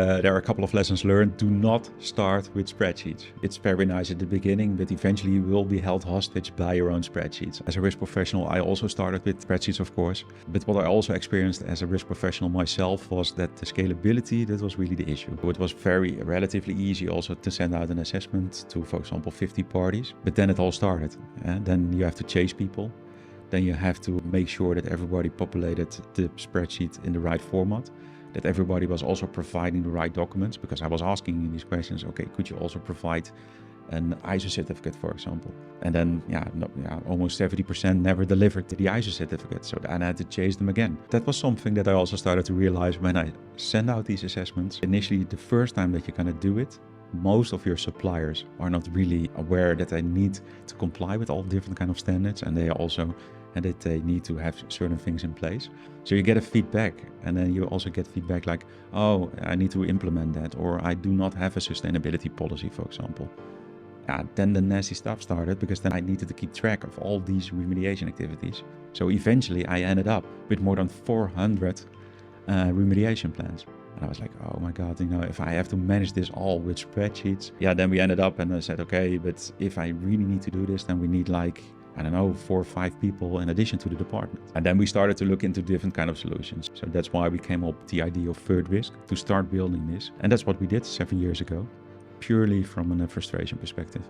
There are a couple of lessons learned. Do not start with spreadsheets. It's very nice at the beginning, but eventually you will be held hostage by your own spreadsheets. As a risk professional, I also started with spreadsheets, of course. But what I also experienced as a risk professional myself was that the scalability, that was really the issue. It was relatively easy also to send out an assessment to, for example, 50 parties. But then it all started. And then you have to chase people. Then you have to make sure that everybody populated the spreadsheet in the right format, that everybody was also providing the right documents, because I was asking these questions, okay, could you also provide an ISO certificate, for example? And then, almost 70% never delivered the ISO certificate, so I had to chase them again. That was something that I also started to realize when I send out these assessments. Initially, the first time that you're gonna do it, most of your suppliers are not really aware that they need to comply with all different kind of standards, and that they need to have certain things in place. So you get a feedback, and then you also get feedback like, oh, I need to implement that, or I do not have a sustainability policy, for example. Then the nasty stuff started, because then I needed to keep track of all these remediation activities. So eventually I ended up with more than 400 remediation plans. And I was like, oh my God, if I have to manage this all with spreadsheets. Then we ended up, and I said, okay, but if I really need to do this, then we need 4 or 5 people in addition to the department. And then we started to look into different kind of solutions. So that's why we came up with the idea of 3rd Risk to start building this. And that's what we did 7 years ago, purely from a frustration perspective.